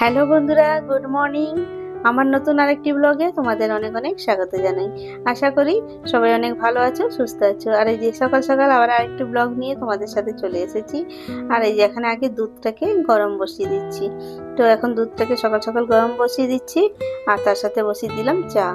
Hello বন্ধুরা, good morning. আমার নতুন আরেকটি ব্লগে তোমাদের অনেক অনেক স্বাগত জানাই। আশা করি সবাই অনেক ভালো আছো, সুস্থ আছো। আর এই যে সকাল সকাল আবার আরেকটি ব্লগ নিয়ে তোমাদের সাথে চলে এসেছি। আর এই যে এখানে আগে দুধটাকে গরম বসিয়ে দিচ্ছি। তো এখন দুধটাকে সকাল সকাল গরম বসিয়ে দিচ্ছি, আর তার সাথে বসিয়ে দিলাম চা।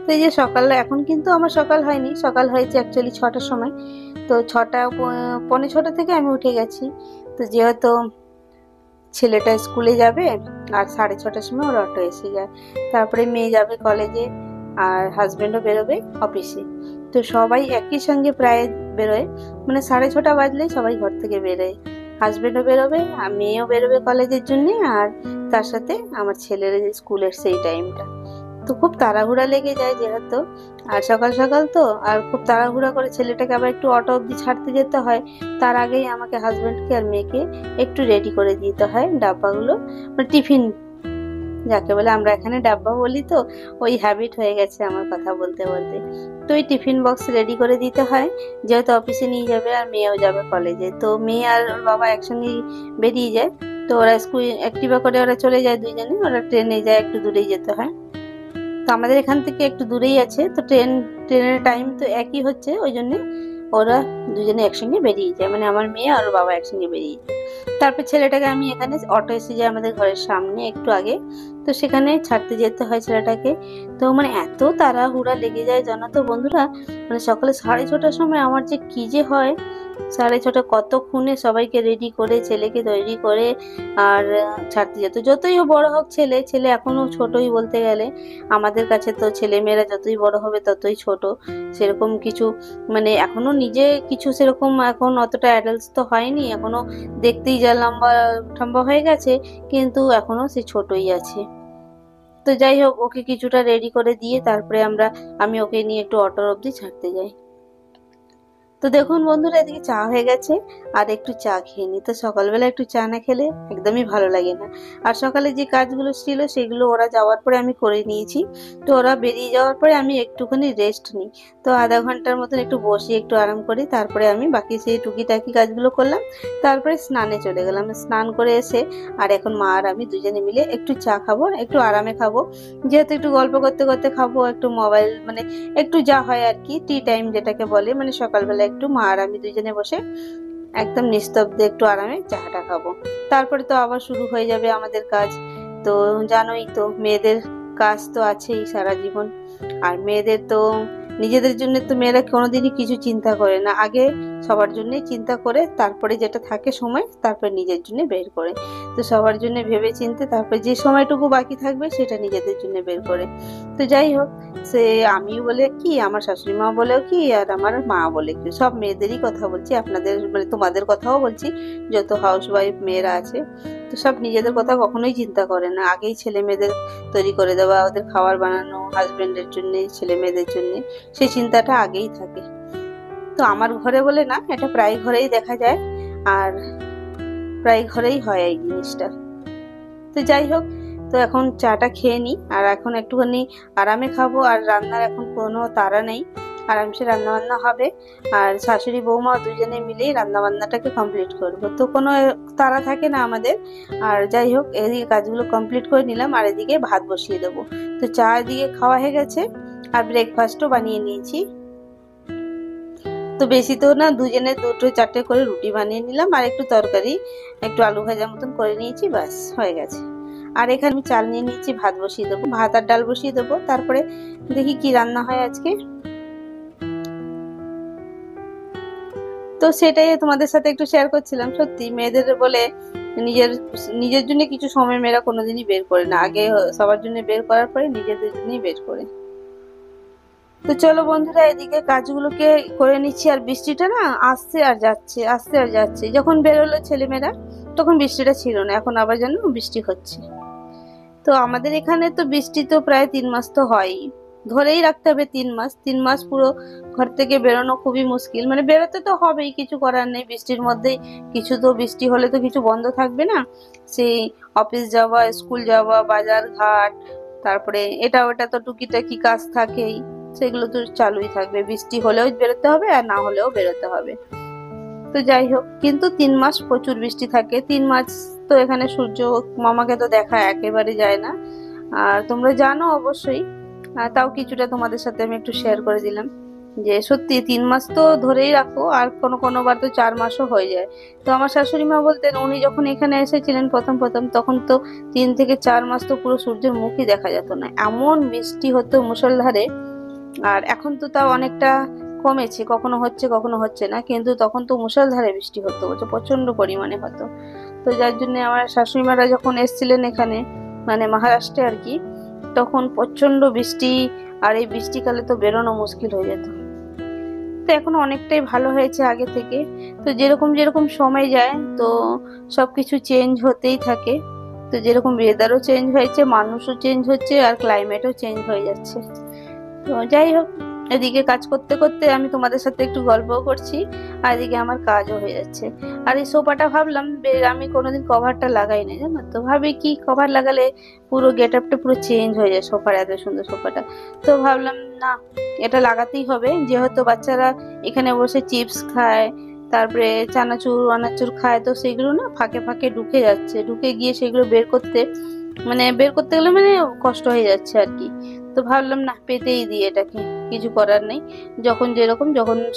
তো এই যে সকালে, এখন কিন্তু আমার সকাল হয়নি, সকাল হয়েছে অ্যাকচুয়ালি 6টার সময়। তো 6টা পৌনে 6টা থেকে আমি উঠে গেছি। তো যেহেতু ছেলেটা স্কুলে যাবে আর 6:30টার সময় ওর অটো এসে যায়, তারপরে মেয়ে যাবে কলেজে আর হাজবেন্ডও বেরোবে অফিসে। তো সবাই একই সঙ্গে প্রায় বেরোয়, মানে 6:30 বাজলেই সবাই ঘর থেকে বেরোয়। হাজবেন্ডও বেরোবে আর মেয়েও বেরোবে কলেজের জন্য, আর তার সাথে আমার ছেলের স্কুলের সেই টাইমটা। তো খুব তাড়াহুড়া লেগে যায় যেহেতু, আর সকাল সকাল তো, আর খুব তাড়াহুড়া করে ছেলেটাকে আবার একটু অটো অবধি ছাড়তে যেতে হয়। তার আগেই আমাকে হাজবেন্ডকে আর মেয়েকে একটু রেডি করে দিতে হয় ডাব্বাগুলো, মানে টিফিন যাকে বলে, আমরা এখানে ডাব্বা বলি। তো ওই হ্যাবিট হয়ে গেছে আমার কথা বলতে বলতে। তো ওই টিফিন বক্স রেডি করে দিতে হয়, যেহেতু অফিসে নিয়ে যাবে আর মেয়েও যাবে কলেজে। তো মেয়ে আর ওর বাবা একসঙ্গেই বেরিয়ে যায়। তো ওরা স্কুল অ্যাক্টিভা করে ওরা চলে যায় দুইজনে, ওরা ট্রেনে যায়, একটু দূরেই যেতে হয়। তো আমাদের এখান থেকে একটু দূরেই আছে, তো ট্রেনের টাইম তো একই হচ্ছে, ওই জন্য ওরা দুজনে একসঙ্গে বেরিয়ে যায়, মানে আমার মেয়ে আর ওর বাবা একসঙ্গে বেরিয়ে যায়। তারপর ছেলেটাকে আমি এখানে অটো এসে যায় আমাদের ঘরের সামনে একটু আগে, তো সেখানে ছাড়তে যেতে হয় ছেলেটাকে। তো মানে এত তাড়াহুড়া লেগে যায় জানো তো বন্ধুরা, মানে সকালে 6:30টার সময় আমার যে কি যে হয়। 6:30 কতক্ষণে সবাইকে রেডি করে ছেলেকে তৈরি করে আর ছাড়তে যেত। যতই বড় হোক ছেলে, ছেলে এখনো ছোটই বলতে গেলে। আমাদের কাছে তো ছেলে মেয়েরা যতই বড় হবে ততই ছোট। সেরকম কিছু, মানে এখনো নিজে কিছু সেরকম এখন অতটা অ্যাডাল্টস তো হয়নি এখনো, দেখতেই যা লম্বা ঠাম্বা হয়ে গেছে, কিন্তু এখনো সে ছোটই আছে। তো যাই হোক, ওকে কিছুটা রেডি করে দিয়ে তারপরে আমি ওকে নিয়ে একটু অটোর অবধি ছাড়তে যাই। তো দেখুন বন্ধুরা, এদিকে চা হয়ে গেছে, আর একটু চা খেয়ে নি। তো সকালবেলা একটু চা না খেলে একদমই ভালো লাগে না। আর সকালে যে কাজগুলো ছিল সেগুলো ওরা যাওয়ার পরে আমি করে নিয়েছি। তো ওরা বেরিয়ে যাওয়ার পরে আমি একটুখানি রেস্ট নিই। তো আধা ঘন্টার মতন একটু বসি, একটু আরাম করি, তারপরে আমি বাকি সেই টুকিটাকি কাজগুলো করলাম। তারপরে স্নানে চলে গেলাম। স্নান করে এসে আর এখন মা আর আমি দুজনে মিলে একটু চা খাবো, একটু আরামে খাবো। যেহেতু একটু গল্প করতে করতে খাবো, একটু মোবাইল, মানে একটু যা হয় আর কি, টি টাইম যেটাকে বলে, মানে সকালবেলা একটু মা আর আমি দুজনে বসে একদম নিস্তব্ধে একটু আরামে চাটা খাবো। তারপরে তো আবার শুরু হয়ে যাবে আমাদের কাজ। তো জানোই তো, মেয়েদের কাজ তো আছেই সারা জীবন। আর মেয়েদের তো নিজেদের জন্য তো মেয়েরা কোনোদিনই কিছু চিন্তা করে না, আগে সবার জন্যই চিন্তা করে, তারপরে যেটা থাকে সময় তারপরে নিজের জন্য বের করে। তো সবার জন্য ভেবে চিনতে তারপরে যে সময়টুকু বাকি থাকবে সেটা নিজেদের জন্য বের করে। তো যাই হোক, সে আমি বলে কি, আমার শাশুড়ি মা বলেও কি, আর আমার মা বলে কি, সব মেয়েদেরই কথা বলছি, আপনাদের মানে তোমাদের কথাও বলছি, যত হাউস ওয়াইফ মেয়েরা আছে। তো সব নিজেদের কথা কখনোই চিন্তা করে না, আগেই ছেলে মেয়েদের তৈরি করে দেওয়া, ওদের খাবার বানানো, হাজবেন্ডের জন্য, ছেলে মেয়েদের জন্য, সেই চিন্তাটা আগেই থাকে। তো আমার ঘরে বলে না, এটা প্রায় ঘরেই দেখা যায়, আর প্রায় ঘরেই হয় এই জিনিসটা। তো যাই হোক, তো এখন চাটা খেয়ে নিই, আর এখন একটুখানি আরামে খাবো। আর রান্নার এখন কোনো তাড়া নেই, আরামসে রান্না বান্না হবে। আর শাশুড়ি বৌমা দুজনে মিলেই রান্না বান্নাটাকে কমপ্লিট করবো, তো কোনো তাড়া থাকে না আমাদের। আর যাই হোক, এদিকে কাজগুলো কমপ্লিট করে নিলাম, আর এদিকে ভাত বসিয়ে দেবো। তো চা এদিকে খাওয়া হয়ে গেছে, আর ব্রেকফাস্টও বানিয়ে নিয়েছি। তো বেশি তো না, দুজনে দুটো চারটে করে রুটি বানিয়ে নিলাম, আর একটু তরকারি, একটু আলু ভাজা মতন করে নিয়েছি, ব্যাস হয়ে গেছে। আর এখানে আমি চাল নিয়ে নিয়েছি, ভাত বসিয়ে দেবো, ভাত আর ডাল বসিয়ে দেবো, তারপরে দেখি কি রান্না হয় আজকে। তো সেটাই তোমাদের সাথে একটু শেয়ার করছিলাম। সত্যি মেয়েদের বলে নিজের নিজের জন্য কিছু সময় মেয়েরা কোনোদিনই বের করে না, আগে সবার জন্য বের করার পরে নিজেদের জন্যই বের করে। তো চলো বন্ধুরা, এদিকে কাজগুলোকে করে নিচ্ছি। আর বৃষ্টিটা না আসছে আর যাচ্ছে, আসছে আর যাচ্ছে। যখন বেরোলো ছেলেমেয়েরা তখন বৃষ্টিটা ছিল না, এখন আবার যেন বৃষ্টি হচ্ছে। তো আমাদের এখানে তো বৃষ্টি তো প্রায় 3 মাস তো হয়ই, ধরেই রাখতে হবে 3 মাস। 3 মাস পুরো ঘর থেকে বেরোনো খুবই মুশকিল, মানে বেরোতে তো হবেই, কিছু করার নেই। বৃষ্টির মধ্যেই কিছু, তো বৃষ্টি হলে তো কিছু বন্ধ থাকবে না, সেই অফিস যাওয়া, স্কুল যাওয়া, বাজার ঘাট, তারপরে এটা ওটা তো টুকিটাকি কাজ থাকেই, সেগুলো তো চালুই থাকবে। বৃষ্টি হলেও বেরোতে হবে আর না হলেও বেরোতে হবে। তো যাই হোক, কিন্তু 3 মাস প্রচুর বৃষ্টি থাকে। 3 মাস তো এখানে সূর্য মামাকে তো দেখা একেবারে যায় না। আর তোমরা জানো অবশ্যই, তাও কিছুটা তোমাদের সাথে আমি একটু শেয়ার করে দিলাম যে সত্যি 3 মাস তো ধরেই রাখো, আর কোনো কোনো বার তো 4 মাসও হয়ে যায়। তো আমার শাশুড়ি মা বলতেন, উনি যখন এখানে এসেছিলেন প্রথম প্রথম, তখন তো 3 থেকে 4 মাস তো পুরো সূর্যের মুখই দেখা যেত না, এমন বৃষ্টি হতো মুষলধারে। আর এখন তো তাও অনেকটা কমেছে, কখনো হচ্ছে কখনো হচ্ছে না, কিন্তু তখন তো মুষলধারে বৃষ্টি হতো, প্রচন্ড পরিমাণে হতো। তো যার জন্য আমার শাশুড়ি মারা যখন এসেছিলেন এখানে, মানে মহারাষ্ট্রে আর কি, তখন প্রচন্ড বৃষ্টি। আর এই বৃষ্টিকালে তো বেরোনো মুশকিল হয়ে যেত। তো এখন অনেকটাই ভালো হয়েছে আগে থেকে। তো যেরকম যেরকম সময় যায়, তো সবকিছু চেঞ্জ হতেই থাকে। তো যেরকম ওয়েদারও চেঞ্জ হয়েছে, মানুষও চেঞ্জ হচ্ছে, আর ক্লাইমেটও চেঞ্জ হয়ে যাচ্ছে। তো যাই হোক, এদিকে কাজ করতে করতে আমি তোমাদের সাথে একটু গল্পও করছি, আর এদিকে আমার কাজও হয়ে যাচ্ছে। আর এই সোফাটা ভাবলাম, আমি কোনোদিন কভারটা লাগাই না, জানো তো, ভাবি কি কভার লাগালে পুরো গেট আপটা পুরো চেঞ্জ হয়ে যায় সোফার, এত সুন্দর সোফাটা। তো ভাবলাম না, এটা লাগাতেই হবে, যেহেতু বাচ্চারা এখানে বসে চিপস খায়, তারপরে চানাচুর আনাচুর খায়, তো সেগুলো না ফাঁকে ফাঁকে ঢুকে যাচ্ছে, ঢুকে গিয়ে সেগুলো বের করতে গেলে মানে কষ্ট হয়ে যাচ্ছে আর কি। তো ভাবলাম না, পেতেই দিই এটাকে, কিছু করার নেই, যখন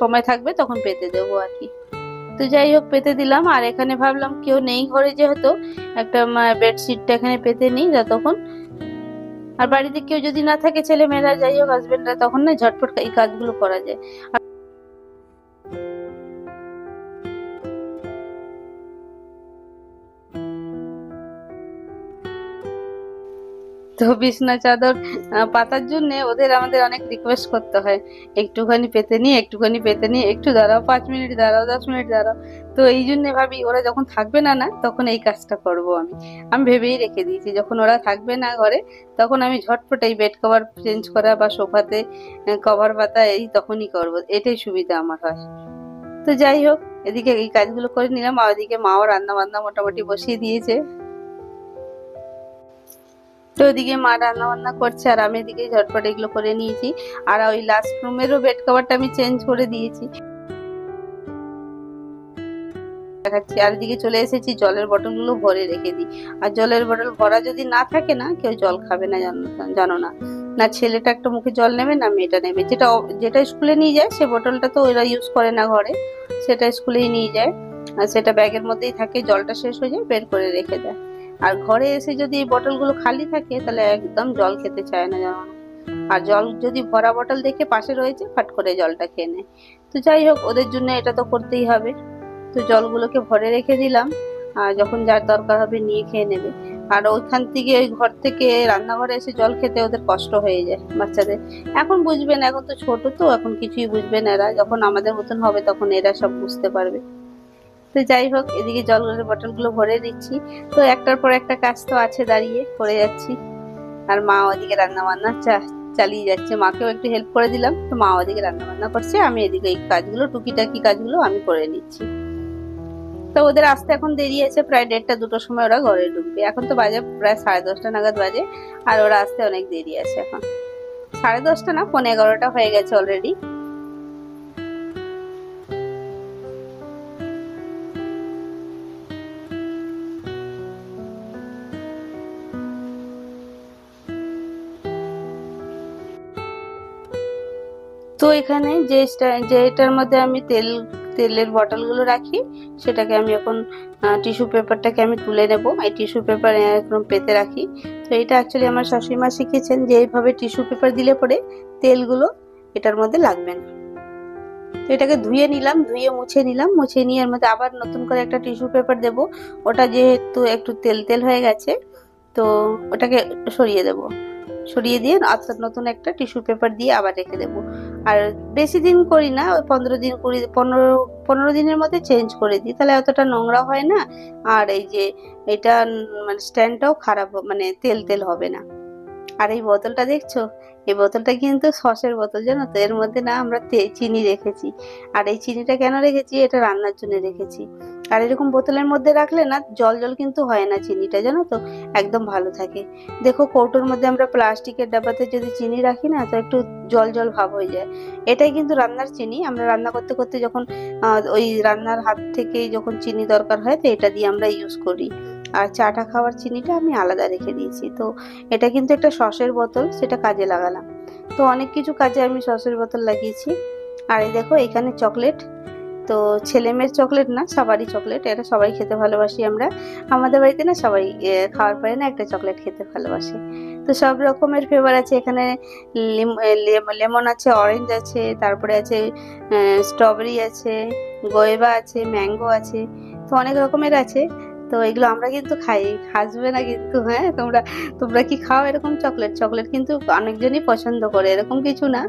সময় থাকবে তখন পেতে দেবো আর কি। তো যাই হোক, পেতে দিলাম। আর এখানে ভাবলাম কেউ নেই ঘরে, যেহেতু একটা বেডশিটটা এখানে পেতে নিই যতক্ষণ। আর বাড়িতে কেউ যদি না থাকে, ছেলে মেয়েরা যাই হোক, হাজবেন্ডরা, তখন না ঝটপট এই কাজগুলো করা যায়। তো বিছনা চাদর পাতার জন্য ওদের আমাদের অনেক রিকোয়েস্ট করতে হয়, একটুখানি পেতে নিয়ে, একটুখানি পেতে নিয়ে, একটু দাঁড়াও, 5 মিনিট দাঁড়াও, 10 মিনিট দাঁড়াও। তো এই জন্য ভাবি ওরা যখন থাকবে না না, তখন এই কাজটা করব আমি। আমি ভেবেই রেখে দিয়েছি, যখন ওরা থাকবে না ঘরে, তখন আমি ঝটপট এই বেড কভার চেঞ্জ করা বা সোফাতে কভার পাতা, এই তখনই করব, এটাই সুবিধা আমার হয়। তো যাই হোক, এদিকে এই কাজগুলো করে নিলাম, আর ওদিকে মাও রান্না বান্না মোটামুটি বসিয়ে দিয়েছে। তো ওদিকে মা রান্না বান্না করছে, আর আমি এদিকে ঝটপট এগুলো করে নিয়েছি। আর ওই লাস্ট রুমেরও বেড কভারটা আমি চেঞ্জ করে দিয়েছি, দেখাচ্ছি। আর এদিকে চলে এসেছি, জলের বটল গুলো ভরে রেখে দিই। আর জলের বটল ভরা যদি না থাকে না, কেউ জল খাবে না, জানো না। না ছেলেটা একটা মুখে জল নেবে, না মেয়েটা নেবে। যেটা যেটা স্কুলে নিয়ে যায়, সে বোতলটা তো ওরা ইউজ করে না ঘরে, সেটা স্কুলেই নিয়ে যায়। আর সেটা ব্যাগের মধ্যেই থাকে, জলটা শেষ হয়ে যায় বের করে রেখে দেয়। আর ঘরে এসে যদি এই বটলগুলো খালি থাকে, তাহলে একদম জল খেতে চায় না, জানো না। আর জল যদি ভরা বটল দেখে পাশে রয়েছে, ফাট করে জলটা খেয়ে নেয়। তো যাই হোক, ওদের জন্য এটা তো করতেই হবে। তো জলগুলোকে ভরে রেখে দিলাম, আর যখন যার দরকার হবে নিয়ে খেয়ে নেবে। আর ওইখান থেকে, ওই ঘর থেকে রান্নাঘরে এসে জল খেতে ওদের কষ্ট হয়ে যায় বাচ্চাদের। এখন বুঝবে না, এখন তো ছোট, তো এখন কিছুই বুঝবে না এরা, যখন আমাদের মতন হবে তখন এরা সব বুঝতে পারবে। তো যাই হোক, এদিকে জলের বটলগুলো ভরে দিচ্ছি। তো একটার পর একটা কাজ তো আছে, দাঁড়িয়ে করে যাচ্ছি। আর মা ওদিকে রান্না বান্না চালিয়ে যাচ্ছে, মাকেও একটু হেল্প করে দিলাম। তো মা ওদিকে রান্না বান্না করছে, আমি এদিকে এই কাজগুলো, টুকিটাকি কাজগুলো আমি করে নিচ্ছি। তো ওদের আসতে এখন দেরি আছে, প্রায় 1:30-2টোর সময় ওরা ঘরে ঢুকবে। এখন তো বাজে প্রায় 10:30 নাগাদ বাজে, আর ওরা আসতে অনেক দেরি আছে এখন। 10:30 না, 11:15 হয়ে গেছে অলরেডি। তো এখানে যেটার মধ্যে আমি তেলের বটলগুলো রাখি, সেটাকে আমি এখন টিস্যু পেপারটাকে আমি তুলে নেব। এই টিস্যু পেপার একদম পেতে রাখি। তো এটা অ্যাকচুয়ালি আমার শাশুড়ি মা শিখেছেন, যে এইভাবে টিস্যু পেপার দিলে পরে তেলগুলো এটার মধ্যে লাগবে না। তো এটাকে ধুয়ে নিলাম, ধুয়ে মুছে নিলাম, মুছে নিয়ে এর মধ্যে আবার নতুন করে একটা টিস্যু পেপার দেব। ওটা যেহেতু একটু তেল তেল হয়ে গেছে, তো ওটাকে সরিয়ে দেব। সরিয়ে দিয়ে অর্থাৎ নতুন একটা টিস্যু পেপার দিয়ে আবার রেখে দেবো। আর বেশি দিন করি না, ওই 15 দিন, 15 দিনের মধ্যে চেঞ্জ করে দিই, তাহলে অতটা নোংরা হয় না। আর এই যে এটা মানে স্ট্যান্ডটাও খারাপ, মানে তেল তেল হবে না। আর এই বোতলটা দেখছো, এই বোতলটা কিন্তু সসের বোতল, জানো তো। এর মধ্যে না আমরা চিনি রেখেছি। আর এই চিনিটা কেন রেখেছি, এটা রান্নার জন্য রেখেছি। আর এরকম বোতলের মধ্যে রাখলে না জল জল কিন্তু হয় না চিনিটা, জানো তো, একদম ভালো থাকে। দেখো কৌটোর মধ্যে আমরা প্লাস্টিকের ডাব্বাতে যদি চিনি রাখি না, তো একটু জল জল ভাব হয়ে যায়। এটাই কিন্তু রান্নার চিনি। আমরা রান্না করতে করতে যখন ওই রান্নার হাত থেকেই যখন চিনি দরকার হয়, তো এটা দিয়ে আমরা ইউজ করি। আর চাটা খাওয়ার চিনিটা আমি আলাদা রেখে দিয়েছি। তো এটা কিন্তু একটা সসের বোতল, সেটা কাজে লাগালাম। তো অনেক কিছু কাজে আমি সসের বোতল লাগিয়েছি। আর এই দেখো এখানে চকলেট। তো ছেলে মেয়ের চকলেট না, সবারই চকলেট, এটা সবাই খেতে ভালোবাসি আমরা। আমাদের বাড়িতে না সবাই খাওয়ার পরে না একটা চকলেট খেতে ভালোবাসে। তো সব রকমের ফ্লেভার আছে এখানে। লেমন আছে, অরেঞ্জ আছে, তারপরে আছে স্ট্রবেরি আছে, গোয়েভা আছে, ম্যাঙ্গো আছে। তো অনেক রকমের আছে। তো এগুলো আমরা কিন্তু খাই, হাসবে না কিন্তু। হ্যাঁ, তোমরা তোমরা কি খাও এরকম চকলেট? চকলেট কিন্তু অনেকজনই পছন্দ করে, এরকম কিছু না,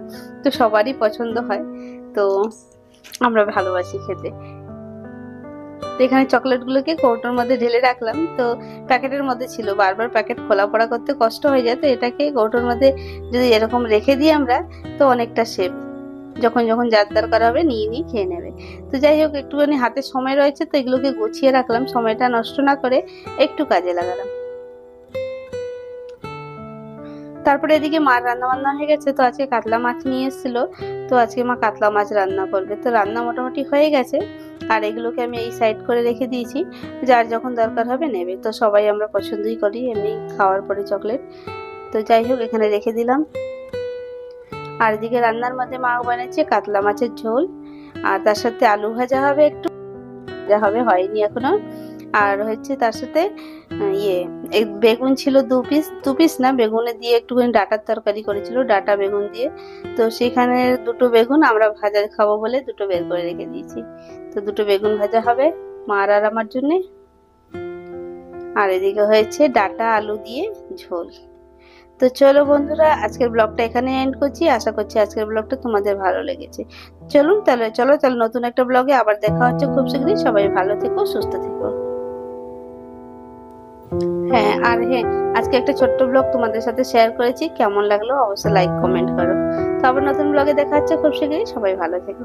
তো সবারই পছন্দ হয়। তো আমরা ভালোবাসি খেতে। তো এখানে চকলেট গুলোকে কৌটোর মধ্যে ঢেলে রাখলাম। তো প্যাকেটের মধ্যে ছিল, বারবার প্যাকেট খোলা পড়া করতে কষ্ট হয়ে যায়, তো এটাকে কৌটোর মধ্যে যদি এরকম রেখে দিই আমরা, তো অনেকটা সেফ। যখন যখন যার দরকার হবে নিয়ে নিয়ে খেয়ে নেবে। তো যাই হোক, একটুখানি হাতে সময় রয়েছে, তো এগুলোকে গুছিয়ে রাখলাম, সময়টা নষ্ট না করে একটু কাজে লাগালাম। তারপরে এদিকে মার রান্না বান্না হয়ে গেছে। তো আজকে কাতলা মাছ নিয়ে এসেছিল, তো আজকে মা কাতলা মাছ রান্না করবে। তো রান্না মোটামুটি হয়ে গেছে। আর এগুলোকে আমি এই সাইড করে রেখে দিয়েছি, যার যখন দরকার হবে নেবে। তো সবাই আমরা পছন্দই করি এমনি খাওয়ার পরে চকলেট। তো যাই হোক, এখানে রেখে দিলাম। আর এদিকে রান্নার মধ্যে মা বানিয়েছে কাতলা মাছের ঝোল, আর তার সাথে আলু ভাজা হবে, একটু ভাজা হবে, হয়নি এখনো। আর হচ্ছে তার সাথে এই বেগুন ছিল 2 পিস, 2 পিস না, বেগুনে দিয়ে একটুখানি ডাঁটার তরকারি করেছিল, ডাঁটা বেগুন দিয়ে। তো সেখানে 2টো বেগুন আমরা ভাজা খাবো বলে 2টো বের করে রেখে দিয়েছি। তো 2টো বেগুন ভাজা হবে মার আর আমার জন্য। আর এদিকে হয়েছে ডাঁটা আলু দিয়ে ঝোল। তো চলো বন্ধুরা, আজকের ব্লগটা এখানে এন্ড করছি। আশা করছি আজকের ব্লগটা তোমাদের ভালো লেগেছে। চলো তাহলে নতুন একটা ব্লগে আবার দেখা হচ্ছে খুব শীঘ্রই। সবাই ভালো থেকো, সুস্থ থেকো। হ্যাঁ, আর হ্যাঁ, আজকে একটা ছোট্ট ব্লগ তোমাদের সাথে শেয়ার করেছি, কেমন লাগলো অবশ্যই লাইক কমেন্ট করো। তো আবার নতুন ব্লগে দেখা হচ্ছে খুব শীঘ্রই। সবাই ভালো থেকো।